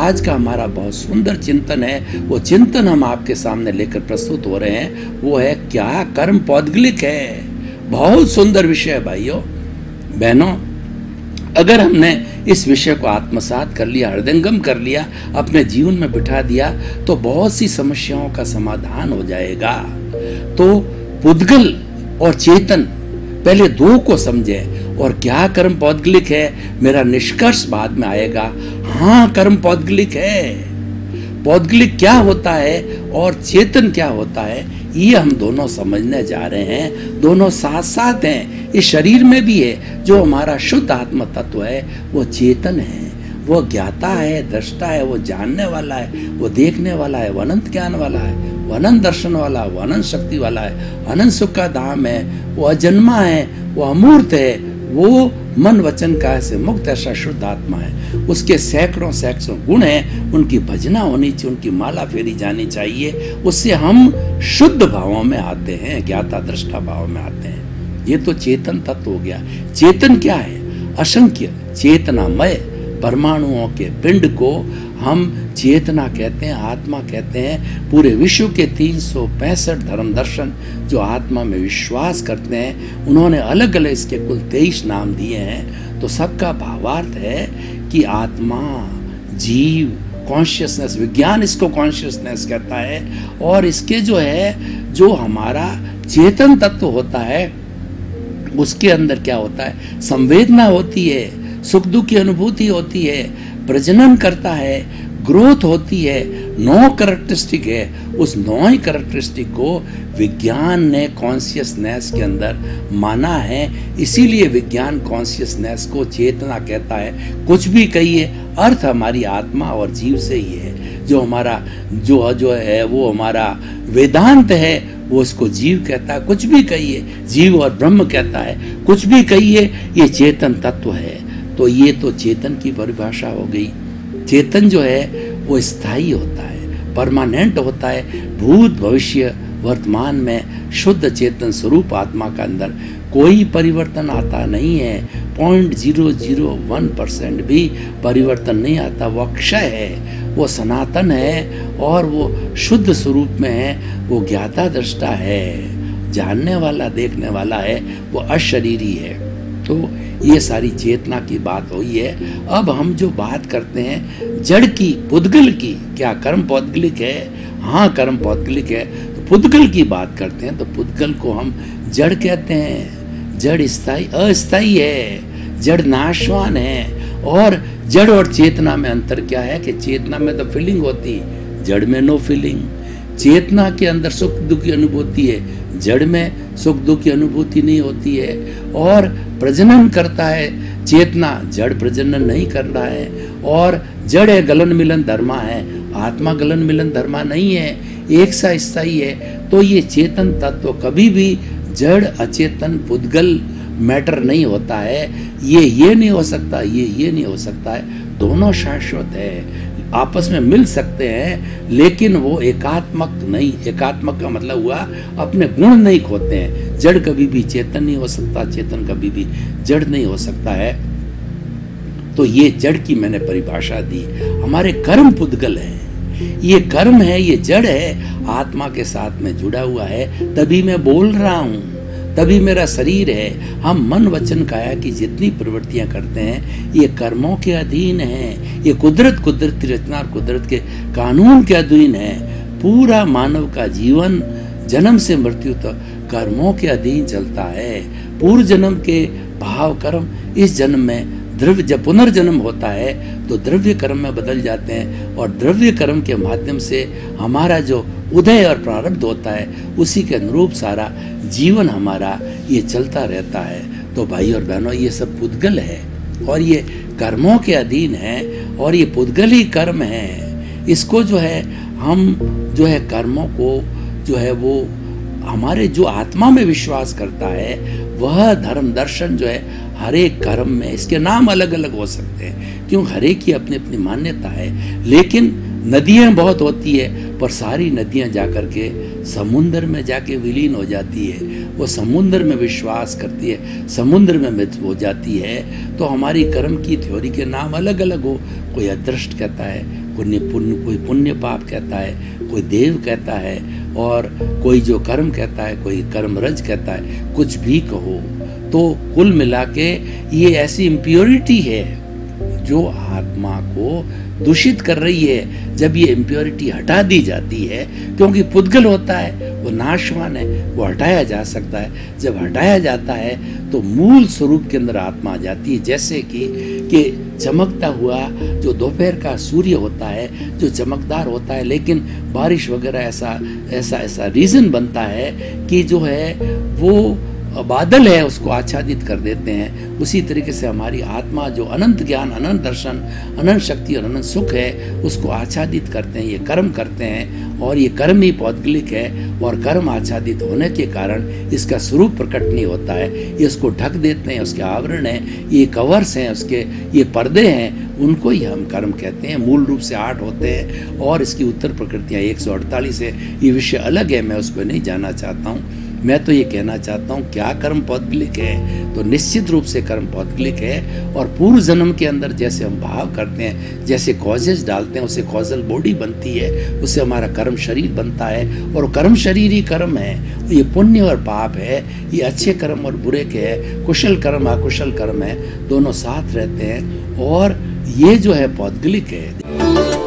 आज का हमारा बहुत सुंदर चिंतन है, वो चिंतन हम आपके सामने लेकर प्रस्तुत हो रहे हैं। वो है क्या कर्म पौद्गलिक है। बहुत सुंदर विषय है भाइयों बहनों। अगर हमने इस विषय को आत्मसात कर लिया, हृदयंगम कर लिया, अपने जीवन में बिठा दिया, तो बहुत सी समस्याओं का समाधान हो जाएगा। तो पुद्गल और चेतन, पहले दो को समझे। और क्या कर्म पौद्गलिक है, मेरा निष्कर्ष बाद में आएगा। हाँ, कर्म पौद्गलिक है। पौद्गलिक क्या होता है और चेतन क्या होता है, ये हम दोनों समझने जा रहे हैं। दोनों साथ साथ हैं। इस शरीर में भी है जो हमारा शुद्ध आत्म तत्व है, वो चेतन है, वो ज्ञाता है, दृष्टा है, वो जानने वाला है, वो देखने वाला है, वो अनंत ज्ञान वाला है, वो अनंत दर्शन वाला, वो अनंत शक्ति वाला है, अनंत सुख का धाम है, वो अजन्मा है, वो अमूर्त है, वो मन वचन काया से मुक्त ऐसा शुद्ध आत्मा है। उसके सैकड़ों सैकड़ों गुण हैं, उनकी भजना होनी चाहिए, उनकी माला फेरी जानी चाहिए। उससे हम शुद्ध भावों में आते हैं, ज्ञाता दृष्टा भाव में आते हैं। ये तो चेतन तत्व हो गया। चेतन क्या है? असंख्य चेतनामय परमाणुओं के पिंड को हम चेतना कहते हैं, आत्मा कहते हैं। पूरे विश्व के 365 धर्म दर्शन जो आत्मा में विश्वास करते हैं, उन्होंने अलग अलग इसके कुल 23 नाम दिए हैं। तो सबका भावार्थ है कि आत्मा, जीव, कॉन्शियसनेस, विज्ञान इसको कॉन्शियसनेस कहता है। और इसके जो है, जो हमारा चेतन तत्व होता है, उसके अंदर क्या होता है? संवेदना होती है, सुख दुख की अनुभूति होती है, प्रजनन करता है, ग्रोथ होती है, 9 कैरेक्टरिस्टिक है। उस 9 ही कैरेक्टरिस्टिक को विज्ञान ने कॉन्शियसनेस के अंदर माना है। इसीलिए विज्ञान कॉन्शियसनेस को चेतना कहता है। कुछ भी कहिए, अर्थ हमारी आत्मा और जीव से ही है। जो हमारा जो है वो हमारा वेदांत है, वो उसको जीव कहता है। कुछ भी कहिए, जीव और ब्रह्म कहता है। कुछ भी कहिए, ये चेतन तत्व है। तो ये तो चेतन की परिभाषा हो गई। चेतन जो है वो स्थायी होता है, परमानेंट होता है। भूत भविष्य वर्तमान में शुद्ध चेतन स्वरूप आत्मा का अंदर कोई परिवर्तन आता नहीं है। 0.001% भी परिवर्तन नहीं आता। वो अक्षय है, वो सनातन है और वो शुद्ध स्वरूप में है। वो ज्ञाता दृष्टा है, जानने वाला, देखने वाला है, वो अशरीरी है। तो ये सारी चेतना की बात हुई है। अब हम जो बात करते हैं जड़ की, पुद्गल की, क्या कर्म पौद्गलिक है? हाँ, कर्म पौद्गलिक है। तो पुद्गल की बात करते हैं तो पुद्गल को हम जड़ कहते हैं। जड़ स्थायी अस्थायी है, जड़ नाशवान है। और जड़ और चेतना में अंतर क्या है कि चेतना में तो फीलिंग होती, जड़ में नो फीलिंग। चेतना के अंदर सुख दुख की अनुभूति है, जड़ में सुख दुख की अनुभूति नहीं होती है। और प्रजनन करता है चेतना, जड़ प्रजनन नहीं कर रहा है। और जड़ है गलन मिलन धर्मा है, आत्मा गलन मिलन धर्मा नहीं है, एक सा स्थायी है। तो ये चेतन तत्व कभी भी जड़ अचेतन पुद्गल मैटर नहीं होता है। ये नहीं हो सकता, ये नहीं हो सकता है। दोनों शाश्वत है, आपस में मिल सकते हैं, लेकिन वो एकात्मक नहीं। एकात्मक का मतलब हुआ अपने गुण नहीं खोते हैं। जड़ कभी भी चेतन नहीं हो सकता, चेतन कभी भी जड़ नहीं हो सकता है। तो ये जड़ की मैंने परिभाषा दी। हमारे कर्म पुद्गल है, ये कर्म है, ये जड़ है, आत्मा के साथ में जुड़ा हुआ है। तभी मैं बोल रहा हूँ, तभी मेरा शरीर है। हम मन वचन काया की जितनी प्रवृत्तियां करते हैं, ये कर्मों के अधीन है। ये कुदरती रचना और कुदरत के कानून के अधीन है। पूरा मानव का जीवन जन्म से मृत्यु तक कर्मों के अधीन चलता है। पूर्व जन्म के भाव कर्म इस जन्म में द्रव्य, जब पुनर्जन्म होता है तो द्रव्य कर्म में बदल जाते हैं। और द्रव्य कर्म के माध्यम से हमारा जो उदय और प्रारब्ध होता है, उसी के अनुरूप सारा जीवन हमारा ये चलता रहता है। तो भाई और बहनों, ये सब पुद्गल है और ये कर्मों के अधीन है। और ये पुद्गल ही कर्म है। इसको जो है हम जो है कर्मों को जो है वो हमारे जो आत्मा में विश्वास करता है, वह धर्म दर्शन जो है हर एक कर्म में, इसके नाम अलग अलग हो सकते हैं क्यों, हर एक की अपनी अपनी मान्यता है। लेकिन नदियां बहुत होती है, पर सारी नदियां जाकर के समुद्र में जाके विलीन हो जाती है। वो समुद्र में विश्वास करती है, समुद्र में मित हो जाती है। तो हमारी कर्म की थ्योरी के नाम अलग अलग हो, कोई अदृष्ट कहता है, कोई पुण्य पाप कहता है, कोई देव कहता है, और कोई जो कर्म कहता है, कोई कर्म रज कहता है, कुछ भी कहो। तो कुल मिला के ये ऐसी इम्प्योरिटी है जो आत्मा को दूषित कर रही है। जब ये इम्प्योरिटी हटा दी जाती है, क्योंकि पुद्गल होता है, वो नाशवान है, वो हटाया जा सकता है। जब हटाया जाता है तो मूल स्वरूप के अंदर आत्मा आ जाती है। जैसे कि चमकता हुआ जो दोपहर का सूर्य होता है, जो चमकदार होता है, लेकिन बारिश वगैरह ऐसा रीजन बनता है कि जो है वो बादल है उसको आच्छादित कर देते हैं। उसी तरीके से हमारी आत्मा जो अनंत ज्ञान, अनंत दर्शन, अनंत शक्ति और अनंत सुख है, उसको आच्छादित करते हैं, ये कर्म करते हैं। और ये कर्म ही पौद्गलिक है, और कर्म आच्छादित होने के कारण इसका स्वरूप प्रकट नहीं होता है। ये उसको ढक देते हैं, उसके आवरण है, ये कवर्स हैं, उसके ये पर्दे हैं, उनको ही हम कर्म कहते हैं। मूल रूप से 8 होते हैं, और इसकी उत्तर प्रकृतियाँ 148 है। ये विषय अलग है, मैं उस पर नहीं जाना चाहता हूँ। मैं तो ये कहना चाहता हूँ, क्या कर्म पौद्गलिक है? तो निश्चित रूप से कर्म पौद्गलिक है। और पूर्व जन्म के अंदर जैसे हम भाव करते हैं, जैसे कॉजेज डालते हैं, उससे कॉजल बॉडी बनती है, उससे हमारा कर्म शरीर बनता है। और कर्म शरीर ही कर्म है। ये पुण्य और पाप है, ये अच्छे कर्म और बुरे के है, कुशल कर्म अकुशल कर्म है, दोनों साथ रहते हैं। और ये जो है पौद्गलिक है।